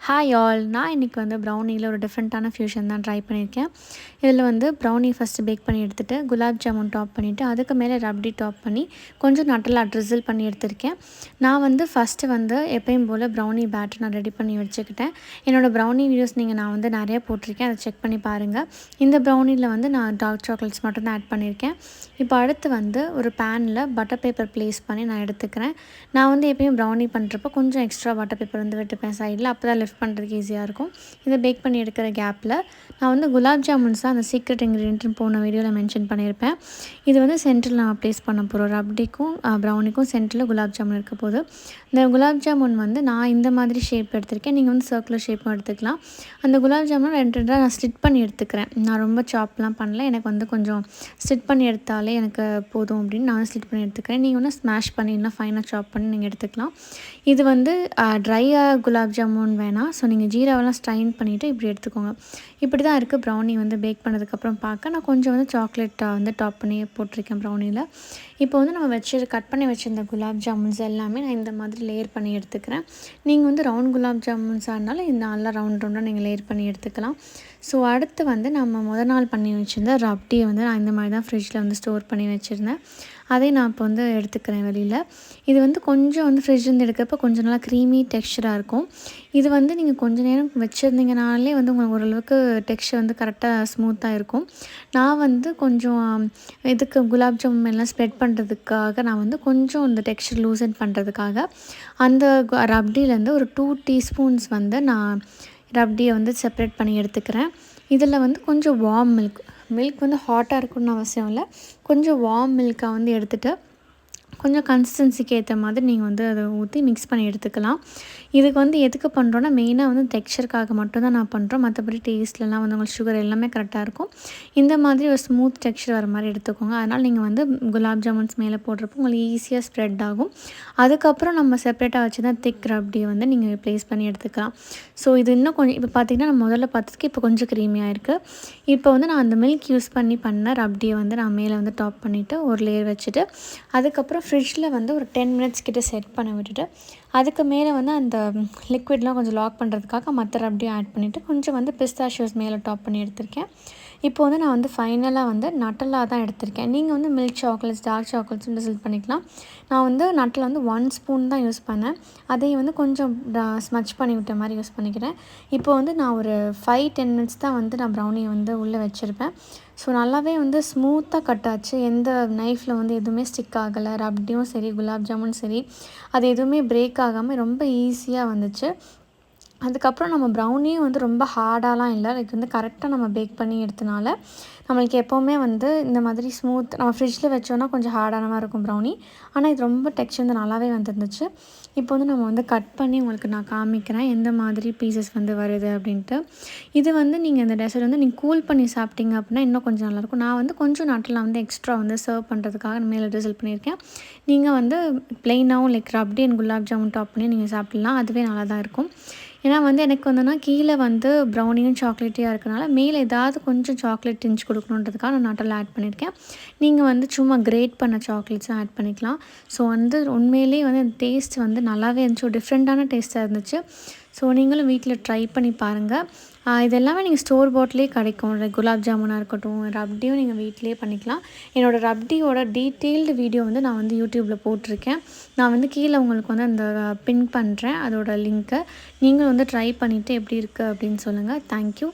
Hi all, நான் இன்றைக்கி வந்து ப்ரௌனியில் ஒரு டிஃப்ரெண்ட்டான ஃப்யூஷன் தான் ட்ரை பண்ணியிருக்கேன். இதில் வந்து ப்ரௌனி ஃபஸ்ட்டு பேக் பண்ணி எடுத்துகிட்டு குலாப் ஜாமுன் டாப் பண்ணிவிட்டு அதுக்கு மேலே ரப்டி டாப் பண்ணி கொஞ்சம் நட்டலா ட்ரிசில் பண்ணி எடுத்திருக்கேன். நான் வந்து ஃபஸ்ட்டு வந்து எப்பயும் போல் ப்ரௌனி பேட்டர் நான் ரெடி பண்ணி வச்சுக்கிட்டேன். என்னோடய ப்ரௌனி வீடியோஸ் நான் வந்து நிறைய போட்டிருக்கேன், அதை செக் பண்ணி பாருங்கள். இந்த ப்ரௌனியில் வந்து நான் டார்க் சாக்லேட்ஸ் மட்டும் தான் ஆட் பண்ணியிருக்கேன். இப்போ அடுத்து வந்து ஒரு பேனில் பட்டர் பேப்பர் ப்ளேஸ் பண்ணி நான் எடுத்துக்கிறேன். நான் வந்து எப்பயும் ப்ரௌனி பண்ணுறப்போ கொஞ்சம் எக்ஸ்ட்ரா பட்டர் பேப்பர் வந்து விட்டுப்பேன் சைடில், அப்போ தான் லிஃப்ட் பண்ணுறதுக்கு ஈஸியாக இருக்கும். இதை பேக் பண்ணி எடுக்கிற கேப்பில் நான் வந்து குலாப் ஜாமுன்ஸ் தான் அந்த சீக்ரெட் இன்க்ரீடியன்ட்னு போன வீடியோவில் மென்ஷன் பண்ணியிருப்பேன். இது வந்து சென்டரில் நான் ப்ளேஸ் பண்ண போகிறோம். ரப்டிக்கும் ப்ரௌனிக்கும் சென்டரில் குலாப் ஜாமுன் இருக்க போது. இந்த குலாப் ஜாமுன் வந்து நான் இந்த மாதிரி ஷேப் எடுத்திருக்கேன், நீங்கள் வந்து சர்க்குலர் ஷேப்பும் எடுத்துக்கலாம். அந்த குலாப் ஜாமுன் ரெண்டாக நான் ஸ்லிட் பண்ணி எடுத்துக்கிறேன். நான் ரொம்ப சாப்லாம் பண்ணல, எனக்கு வந்து கொஞ்சம் ஸ்லிட் பண்ணி எடுத்தாலே எனக்கு போதும் அப்படின்னு நான் ஸ்லிட் பண்ணி எடுத்துக்கிறேன். நீங்கள் ஒன்று ஸ்மாஷ் பண்ணி இல்லை ஃபைனாக சாப் பண்ணி நீங்கள் எடுத்துக்கலாம். இது வந்து ட்ரையாக குலாப் ஜாமுன் வேணாம், ஸோ நீங்கள் ஜீராவெல்லாம் ஸ்ட்ரைன் பண்ணிவிட்டு இப்படி எடுத்துக்கோங்க. இப்படி தான் இருக்குது ப்ரௌனி வந்து பேக் பண்ணதுக்கப்புறம் பார்க்க. நான் கொஞ்சம் வந்து சாக்லேட்டை வந்து டாப் பண்ணி போட்டிருக்கேன் ப்ரௌனியில். இப்போ வந்து நம்ம கட் பண்ணி வச்சுருந்த குலாப் ஜாமுன்ஸ் எல்லாமே நான் இந்த மாதிரி லேயர் பண்ணி எடுத்துக்கிறேன். நீங்கள் வந்து ரவுண்ட் குலாப் ஜாமுன்ஸாக இருந்தாலும் இந்த நல்லா ரவுண்டாக நீங்கள் லேயர் பண்ணி எடுத்துக்கலாம். ஸோ அடுத்து வந்து நம்ம முதல் நாள் பண்ணி வச்சுருந்த ரப்டியை வந்து நான் இந்த மாதிரி தான் ஃப்ரிட்ஜில் வந்து ஸ்டோர் பண்ணி வச்சுருந்தேன். அதே நான் இப்போ வந்து எடுத்துக்கிறேன் வெளியில். இது வந்து கொஞ்சம் வந்து ஃப்ரிட்ஜ்லேருந்து எடுக்கிறப்ப கொஞ்சம் நல்லா க்ரீமி டெக்ஸ்சராக இருக்கும். இது வந்து நீங்கள் கொஞ்சம் நேரம் வச்சுருந்தீங்கனாலே வந்து உங்களுக்கு ஓரளவுக்கு டெக்ஸ்சர் வந்து கரெக்டாக ஸ்மூத்தாக இருக்கும். நான் வந்து கொஞ்சம் இதுக்கு குலாப் ஜாமுன் எல்லாம் ஸ்ப்ரெட் பண்ணுறதுக்காக நான் வந்து கொஞ்சம் இந்த டெக்ஸ்சர் லூசன் பண்ணுறதுக்காக அந்த ரப்டிலேருந்து ஒரு 2 டீஸ்பூன்ஸ் வந்து நான் ரப்டியை வந்து செப்பரேட் பண்ணி எடுத்துக்கிறேன். இதில் வந்து கொஞ்சம் வார்ம் மில்க் வந்து ஹாட்டாக இருக்கணும்னு அவசியம் இல்லை, கொஞ்சம் வார்ம் மில்காக வந்து எடுத்துகிட்டு கொஞ்சம் கன்சிஸ்டன்சிக்கு ஏற்ற மாதிரி நீங்கள் வந்து அதை ஊற்றி மிக்ஸ் பண்ணி எடுத்துக்கலாம். இதுக்கு வந்து எதுக்கு பண்ணுறோன்னா மெயினாக வந்து டெக்ஸ்சருக்காக மட்டும்தான் நான் பண்ணுறோம். மற்றபடி டேஸ்ட்லலாம் வந்து உங்களுக்கு சுகர் எல்லாமே கரெக்டாக இருக்கும். இந்த மாதிரி ஒரு ஸ்மூத் டெக்ஸ்சர் வர மாதிரி எடுத்துக்கோங்க. அதனால் நீங்கள் வந்து குலாப் ஜாமுன்ஸ் மேலே போடுறப்போ உங்களுக்கு ஈஸியாக ஸ்ப்ரெட் ஆகும். அதுக்கப்புறம் நம்ம செப்பரேட்டாக வச்சு தான் திக் ரப்டியை வந்து நீங்கள் ப்ளேஸ் பண்ணி எடுத்துக்கலாம். ஸோ இது இன்னும் கொஞ்சம் இப்போ பார்த்திங்கன்னா நான் முதல்ல பார்த்ததுக்கு இப்போ கொஞ்சம் க்ரீமியாக இருக்குது. இப்போ வந்து நான் அந்த மில்க் யூஸ் பண்ண ரப்டியை வந்து நான் மேலே வந்து டாப் பண்ணிவிட்டு ஒரு லேயர் வச்சுட்டு அதுக்கப்புறம் ஃப்ரிட்ஜில் வந்து ஒரு 10 மினிட்ஸ் கிட்ட செட் பண்ண விட்டுட்டு அதுக்கு மேலே வந்து அந்த லிக்விட்லாம் கொஞ்சம் லாக் பண்ணுறதுக்காக மற்ற ரப்டியும் ஆட் பண்ணிவிட்டு கொஞ்சம் வந்து பிஸ்தாஷியோஸ் மேலே டாப் பண்ணி எடுத்திருக்கேன். இப்போ வந்து நான் வந்து ஃபைனலாக வந்து நட்டலா தான் எடுத்திருக்கேன். நீங்கள் வந்து மில்க் சாக்லேட்ஸ் டார்க் சாக்லேட்ஸும் டிசைட் பண்ணிக்கலாம். நான் வந்து நட்டில் வந்து 1 ஸ்பூன் தான் யூஸ் பண்ணேன். அதையும் வந்து கொஞ்சம் ஸ்மச் பண்ணி விட்ட மாதிரி யூஸ் பண்ணிக்கிறேன். இப்போ வந்து நான் ஒரு 5-10 மினிட்ஸ் தான் வந்து நான் ப்ரௌனியை வந்து உள்ளே வச்சுருப்பேன். ஸோ நல்லாவே வந்து ஸ்மூத்தாக கட் ஆச்சு. எந்த நைஃப்பில் வந்து எதுவுமே ஸ்டிக் ஆகலை. ரப்டியும் சரி குலாப் ஜாமுன் சரி அது எதுவுமே பிரேக் ஆகாமல் ரொம்ப ஈஸியாக வந்துச்சு. அதுக்கப்புறம் நம்ம ப்ரௌனியும் வந்து ரொம்ப ஹார்டாலாம் இல்லை, லைக் வந்து கரெக்டாக நம்ம பேக் பண்ணி எடுத்தனால நம்மளுக்கு எப்போவுமே வந்து இந்த மாதிரி ஸ்மூத். நம்ம ஃப்ரிட்ஜில் வச்சோன்னா கொஞ்சம் ஹார்டான மாதிரி இருக்கும் ப்ரௌனி, ஆனால் இது ரொம்ப டெக்ஸ்சர் வந்து நல்லாவே வந்துருந்துச்சு. இப்போ வந்து நம்ம வந்து கட் பண்ணி உங்களுக்கு நான் காமிக்கிறேன் எந்த மாதிரி பீசஸ் வந்து வருது அப்படின்ட்டு. இது வந்து நீங்கள் இந்த டெசர்ட் வந்து நீங்கள் கூல் பண்ணி சாப்பிட்டீங்க அப்படின்னா இன்னும் கொஞ்சம் நல்லாயிருக்கும். நான் வந்து கொஞ்சம் நட்டில் வந்து எக்ஸ்ட்ரா வந்து சர்வ் பண்ணுறதுக்காக மேலே ட்ரிசில் பண்ணியிருக்கேன். நீங்கள் வந்து ப்ளெயினாகவும் like rabri and gulab jamun top பண்ணி நீங்கள் சாப்பிட்லாம், அதுவே நல்லா தான் இருக்கும். ஏன்னா வந்து எனக்கு வந்துன்னா கீழே வந்து ப்ரௌனியும் சாக்லேட்டியாக இருக்கனால மேலே ஏதாவது கொஞ்சம் சாக்லேட் டிஞ்ச் கொடுக்கணுன்றதுக்காக நான் நட்டெல்லாம் ஆட் பண்ணியிருக்கேன். நீங்கள் வந்து சும்மா கிரேட் பண்ண சாக்லேட்ஸும் ஆட் பண்ணிக்கலாம். ஸோ வந்து உண்மையிலேயே வந்து அந்த டேஸ்ட் வந்து நல்லாவே இருந்துச்சு, ஒரு டிஃப்ரெண்ட்டான டேஸ்ட்டாக இருந்துச்சு. ஸோ நீங்களும் வீட்டில் ட்ரை பண்ணி பாருங்கள். இது எல்லாமே நீங்கள் ஸ்டோர் பாட்டிலே கிடைக்கும். குலாப் ஜாமுனாக இருக்கட்டும், ரப்டியும் நீங்கள் வீட்டிலே பண்ணிக்கலாம். என்னோடய ரப்டியோட டீட்டெயில்டு வீடியோ வந்து நான் வந்து யூடியூப்பில் போட்டிருக்கேன். நான் வந்து கீழே உங்களுக்கு வந்து அந்த பின் பண்ணுறேன் அதோட லிங்க்கை. நீங்களும் வந்து ட்ரை பண்ணிவிட்டு எப்படி இருக்குது அப்படின்னு சொல்லுங்கள். தேங்க்யூ.